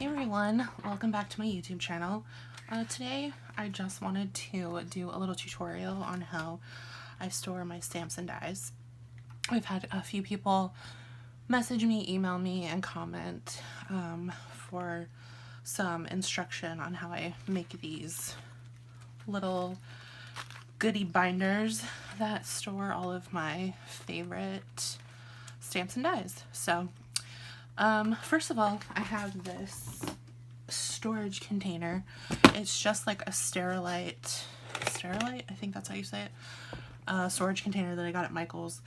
Hey everyone, welcome back to my YouTube channel. Today I just wanted to do a little tutorial on how I store my stamps and dies. I've had a few people message me, email me, and comment for some instruction on how I make these little goodie binders that store all of my favorite stamps and dies. So first of all, I have this storage container. It's just like a Sterilite, I think that's how you say it, storage container that I got at Michael's,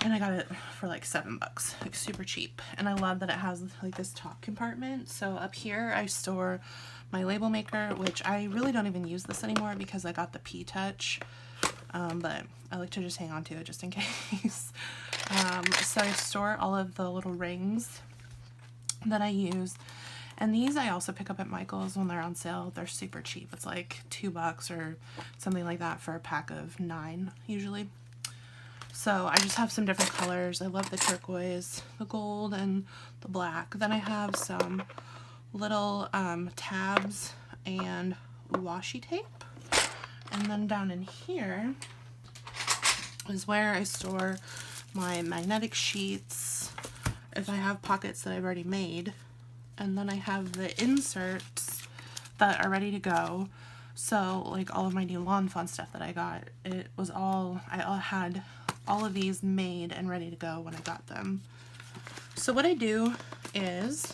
and I got it for like $7, like super cheap. And I love that it has like this top compartment. So up here I store my label maker, which I really don't even use this anymore because I got the P-Touch, but I like to just hang on to it just in case. So I store all of the little rings that I use, and these I also pick up at Michael's when they're on sale. They're super cheap. It's like $2 or something like that for a pack of 9 usually. So I just have some different colors. I love the turquoise, the gold, and the black. Then I have some little tabs and washi tape. And then down in here is where I store my magnetic sheets, if I have pockets that I've already made. And then I have the inserts that are ready to go. So like all of my new Lawn Fawn stuff that I got, I had all of these made and ready to go when I got them. So what I do is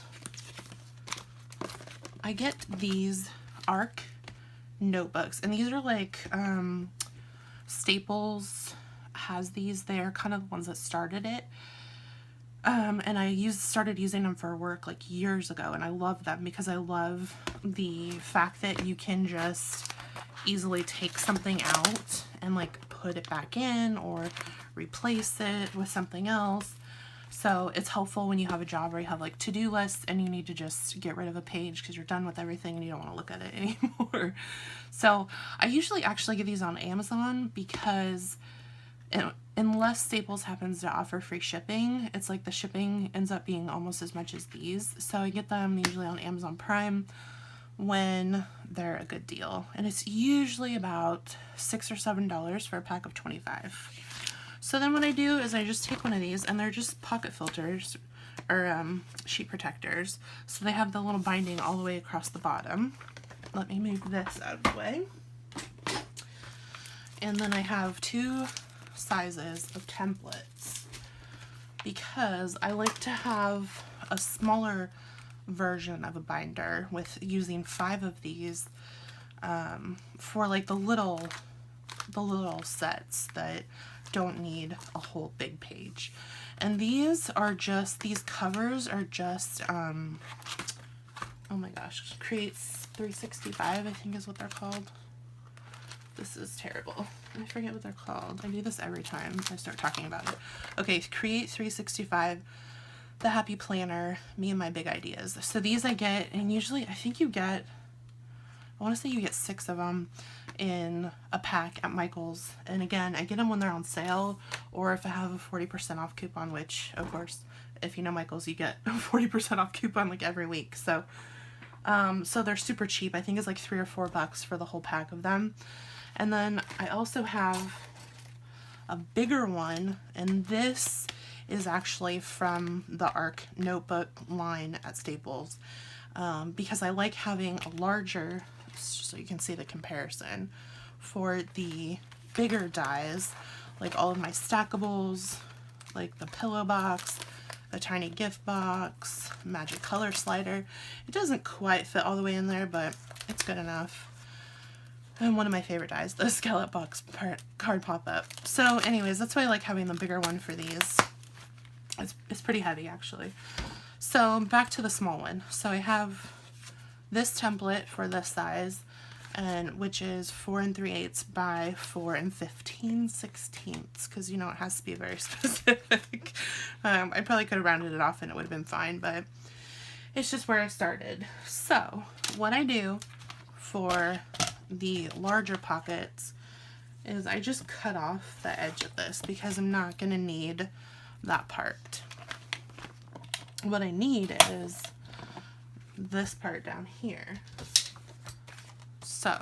I get these ARC notebooks, and these are like Staples has these. They're kind of the ones that started it, and I started using them for work like years ago, and I love them because I love the fact that you can just easily take something out and like put it back in or replace it with something else. So it's helpful when you have a job where you have like to-do lists and you need to just get rid of a page because you're done with everything and you don't want to look at it anymore. So I usually actually get these on Amazon because unless Staples happens to offer free shipping, it's like the shipping ends up being almost as much as these. So I get them usually on Amazon Prime when they're a good deal. And it's usually about $6 or $7 for a pack of 25. So then what I do is I just take one of these, and they're just pocket filters or sheet protectors. So they have the little binding all the way across the bottom. Let me move this out of the way. And then I have 2 sizes of templates because I like to have a smaller version of a binder with using 5 of these for like the little sets that don't need a whole big page. And these covers are just oh my gosh, Creates 365 I think is what they're called. This is terrible. I forget what they're called. I do this every time I start talking about it. Okay, Create 365, the Happy Planner, Me and My Big Ideas. So these I get, and usually I think you get, I want to say you get 6 of them in a pack at Michael's. And again, I get them when they're on sale, or if I have a 40% off coupon, which of course, if you know Michael's, you get a 40% off coupon like every week. So, so they're super cheap. I think it's like $3 or $4 for the whole pack of them. And then I also have a bigger one, and this is actually from the ARC notebook line at Staples, because I like having a larger, so you can see the comparison, for the bigger dies, like all of my stackables, like the pillow box, a tiny gift box, magic color slider. It doesn't quite fit all the way in there, but it's good enough. And one of my favorite dies, the scallop box card pop-up. So anyways, that's why I like having the bigger one for these. It's pretty heavy actually. So back to the small one. So I have this template for this size, and which is 4 3/8 by 4 15/16, because you know it has to be very specific. I probably could have rounded it off and it would have been fine, but it's just where I started. So what I do for the larger pockets is I just cut off the edge of this because I'm not going to need that part. What I need is this part down here. So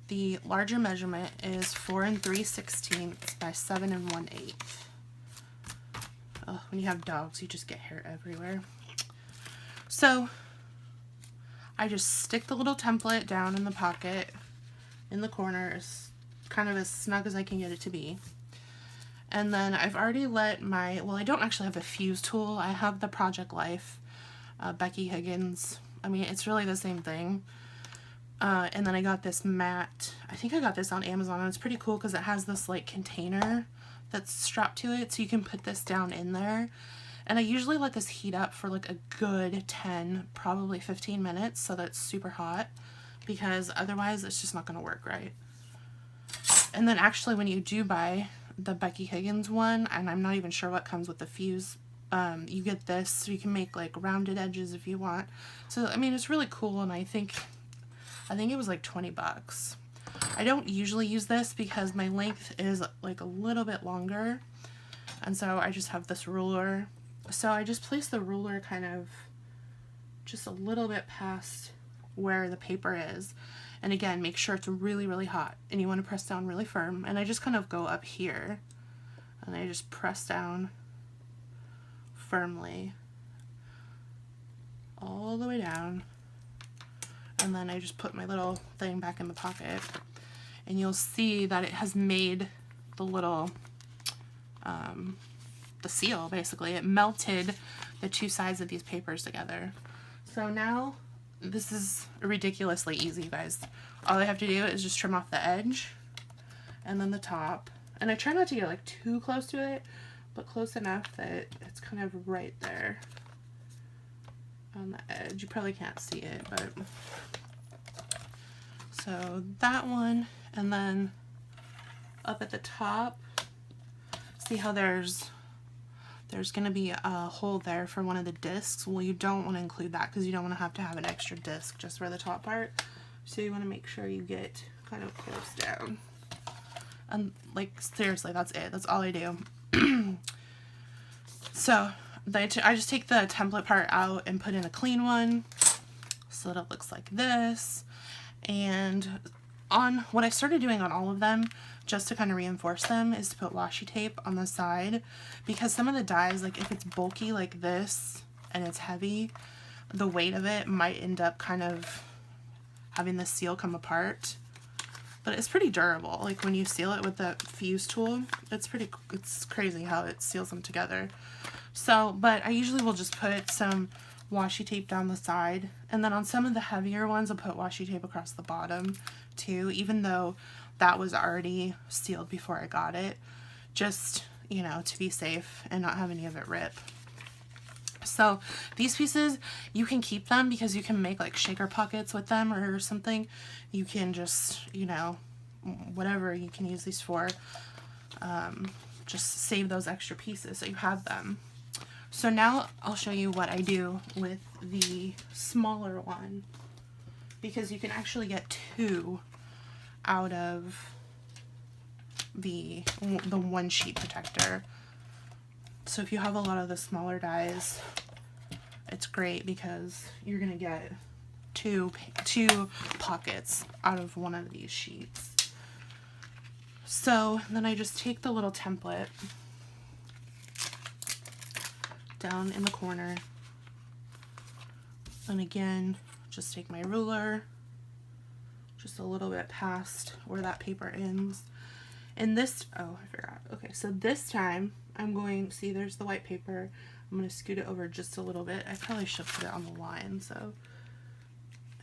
the larger measurement is 4 3/16 by 7 1/8. Oh, when you have dogs, you just get hair everywhere. So I just stick the little template down in the pocket in the corner, kind of as snug as I can get it to be. And then I've already let my, well, I don't actually have a fuse tool. I have the Project Life, Becky Higgins. I mean, it's really the same thing. And then I got this mat. I think I got this on Amazon, and it's pretty cool because it has this like container that's strapped to it, so you can put this down in there. And I usually let this heat up for like a good 10, probably 15 minutes, so that it's super hot, because otherwise it's just not going to work right. And then actually when you do buy the Becky Higgins one, and I'm not even sure what comes with the fuse, you get this, so you can make like rounded edges if you want. So I mean, it's really cool, and I think it was like 20 bucks. I don't usually use this because my length is like a little bit longer, and so I just have this ruler. So I just place the ruler kind of just a little bit past where the paper is. And again, make sure it's really, really hot, and you want to press down really firm. And I just kind of go up here and I just press down firmly all the way down. And then I just put my little thing back in the pocket, and you'll see that it has made the little, the seal basically. It melted the two sides of these papers together. So now, this is ridiculously easy, guys. All I have to do is just trim off the edge and then the top. And I try not to get like too close to it, but close enough that it's kind of right there on the edge. You probably can't see it, but so that one, and then up at the top, see how there's going to be a hole there for one of the discs. Well, you don't want to include that because you don't want to have an extra disc just for the top part. So you want to make sure you get kind of close down. And like, seriously, that's it. That's all I do. So I just take the template part out and put in a clean one so that it looks like this. And on what I started doing on all of them, just to kind of reinforce them, is to put washi tape on the side, because some of the dies, like if it's bulky like this and it's heavy, the weight of it might end up kind of having the seal come apart. But it's pretty durable. Like when you seal it with the fuse tool, it's crazy how it seals them together. So, but I usually will just put some washi tape down the side, and then on some of the heavier ones I'll put washi tape across the bottom too, even though that was already sealed before I got it, just, you know, to be safe and not have any of it rip. So these pieces, you can keep them because you can make like shaker pockets with them or something. You can just, you know, whatever you can use these for, just save those extra pieces so you have them. So now I'll show you what I do with the smaller one, because you can actually get two out of the one sheet protector. So if you have a lot of the smaller dies, it's great because you're gonna get two pockets out of one of these sheets. So then I just take the little template down in the corner, and again just take my ruler just a little bit past where that paper ends. And this, oh, I forgot. Okay, so this time I'm going, see there's the white paper, I'm going to scoot it over just a little bit. I probably should put it on the line so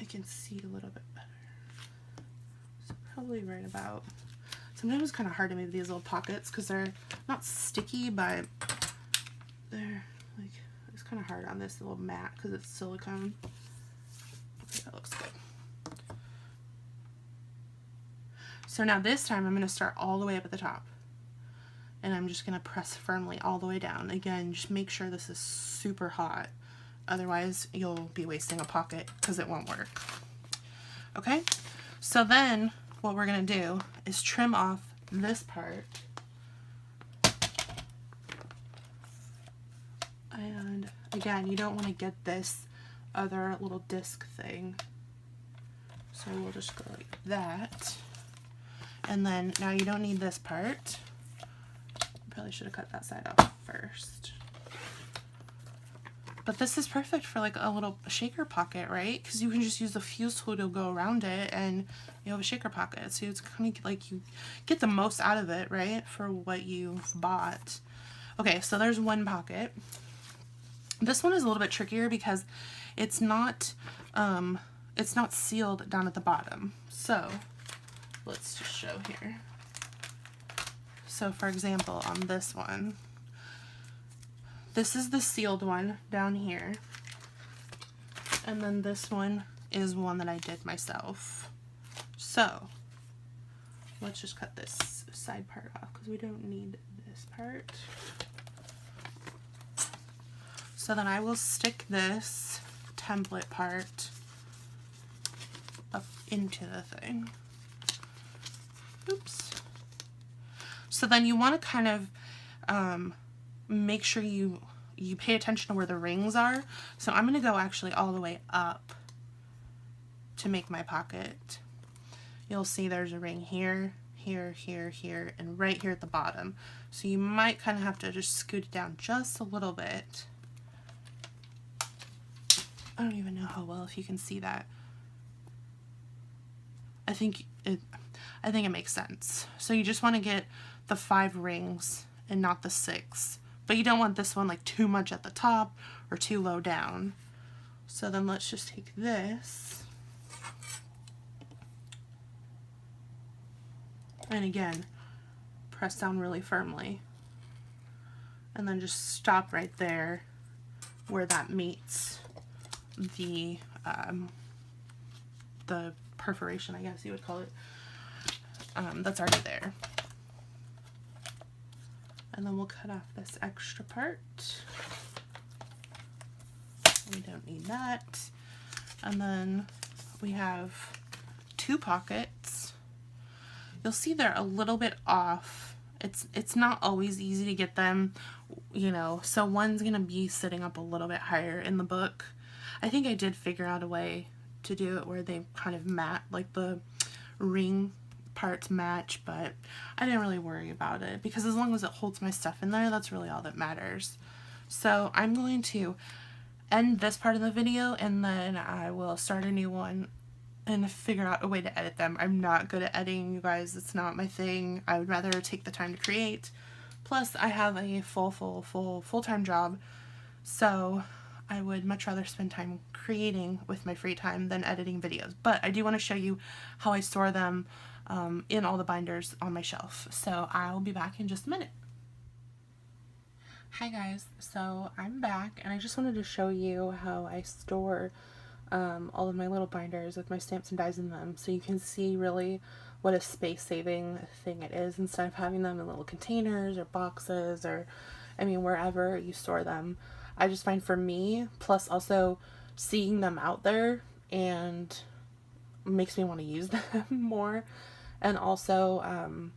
I can see a little bit better. So probably right about, sometimes it's kind of hard to make these little pockets because they're not sticky, but they're like, it's kind of hard on this little mat because it's silicone. Okay, that looks good. So now this time I'm going to start all the way up at the top, and I'm just going to press firmly all the way down. Again, just make sure this is super hot, otherwise you'll be wasting a pocket because it won't work. Okay, so then what we're going to do is trim off this part, and again, you don't want to get this other little disc thing. So we'll just go like that. And then now you don't need this part. Probably should have cut that side off first. But this is perfect for like a little shaker pocket, right? Because you can just use the fuse tool to go around it and you have a shaker pocket. So it's kind of like you get the most out of it, right? For what you've bought. Okay, so there's one pocket. This one is a little bit trickier because it's not sealed down at the bottom. So let's just show here. So for example, on this one, this is the sealed one down here. And then this one is one that I did myself. So let's just cut this side part off because we don't need this part. So then I will stick this template part up into the thing. Oops. So then you want to kind of make sure you pay attention to where the rings are. So I'm going to go actually all the way up to make my pocket. You'll see there's a ring here, here, here, here, and right here at the bottom. So you might kind of have to just scoot it down just a little bit. I don't even know how well if you can see that. I think it makes sense. So you just want to get the 5 rings and not the 6. But you don't want this one like too much at the top or too low down. So then let's just take this. And again, press down really firmly. And then just stop right there where that meets the perforation, I guess you would call it, that's already there. And then we'll cut off this extra part. We don't need that. And then we have 2 pockets. You'll see they're a little bit off. It's not always easy to get them, you know, so one's gonna be sitting up a little bit higher in the book. I think I did figure out a way to do it where they kind of match, like the ring parts match, but I didn't really worry about it because as long as it holds my stuff in there, that's really all that matters. So I'm going to end this part of the video and then I will start a new one and figure out a way to edit them. I'm not good at editing, you guys. It's not my thing. I would rather take the time to create. Plus, I have a full-time job, so I would much rather spend time creating with my free time than editing videos. But I do want to show you how I store them in all the binders on my shelf. So I'll be back in just a minute. Hi guys, so I'm back and I just wanted to show you how I store all of my little binders with my stamps and dies in them, so you can see really what a space-saving thing it is instead of having them in little containers or boxes or, I mean, wherever you store them. I just find for me, plus also seeing them out there and makes me want to use them more, and also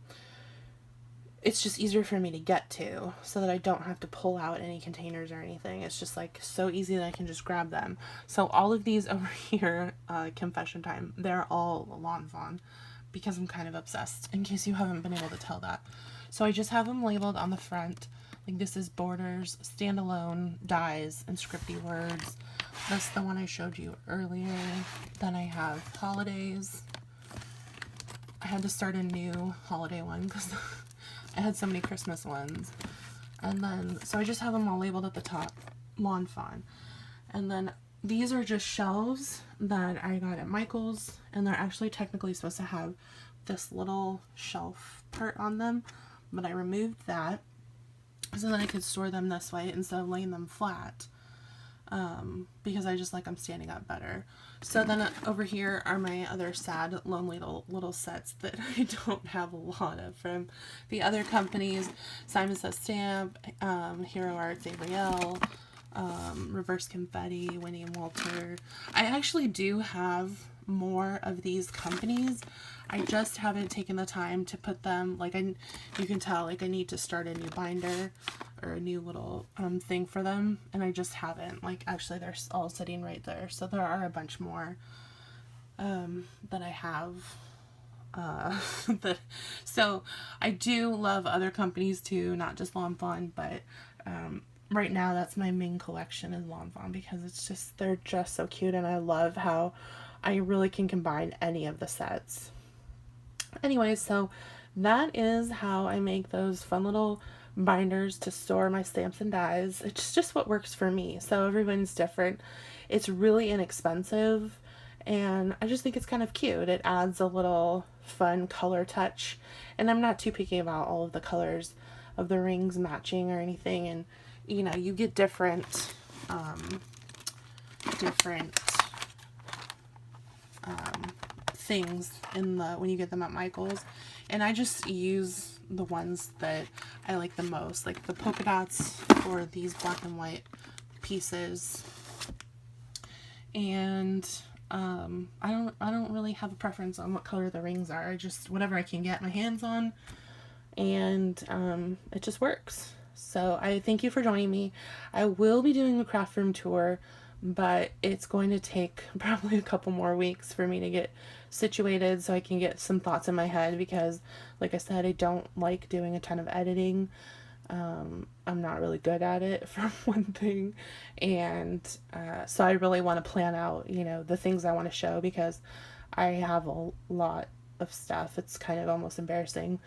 it's just easier for me to get to so that I don't have to pull out any containers or anything. It's just like so easy that I can just grab them. So all of these over here, confession time, they're all Lawn Fawn because I'm kind of obsessed, in case you haven't been able to tell that. So I just have them labeled on the front. Like this is Borders, Standalone, Dies, and Scripty Words. That's the one I showed you earlier. Then I have Holidays. I had to start a new holiday one because I had so many Christmas ones. And then, so I just have them all labeled at the top, Lawn Fawn. And then these are just shelves that I got at Michael's, and they're actually technically supposed to have this little shelf part on them, but I removed that so that I could store them this way instead of laying them flat, because I just like them standing up better. So then over here are my other sad, lonely little sets that I don't have a lot of from the other companies. Simon Says Stamp, Hero Arts, Ariel, Reverse Confetti, Winnie and Walter. I actually do have more of these companies. I just haven't taken the time to put them, like, you can tell, like, I need to start a new binder or a new little thing for them, and I just haven't. Like, actually, they're all sitting right there, so there are a bunch more that I have. So I do love other companies too, not just Lawn Fawn, but right now that's my main collection is Lawn Fawn, because it's just, they're just so cute, and I love how I really can combine any of the sets. Anyway, so that is how I make those fun little binders to store my stamps and dies. It's just what works for me, so everyone's different. It's really inexpensive, and I just think it's kind of cute. It adds a little fun color touch, and I'm not too picky about all of the colors of the rings matching or anything. And you know, you get different things in the when you get them at Michael's, and I just use the ones that I like the most, like the polka dots or these black and white pieces. And I don't really have a preference on what color the rings are. I just, whatever I can get my hands on, and it just works. So I thank you for joining me. I will be doing a craft room tour, but it's going to take probably a couple more weeks for me to get situated so I can get some thoughts in my head, because like I said, I don't like doing a ton of editing. I'm not really good at it, for one thing, and so I really want to plan out, you know, the things I want to show, because I have a lot of stuff. It's kind of almost embarrassing,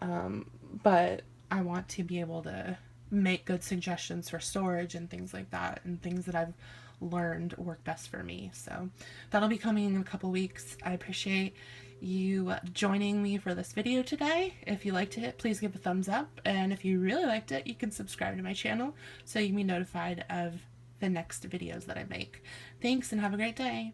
but I want to be able to make good suggestions for storage and things like that, and things that I've learned work best for me. So that'll be coming in a couple weeks. I appreciate you joining me for this video today. If you liked it, please give a thumbs up, and if you really liked it, you can subscribe to my channel so you can be notified of the next videos that I make. Thanks, and have a great day.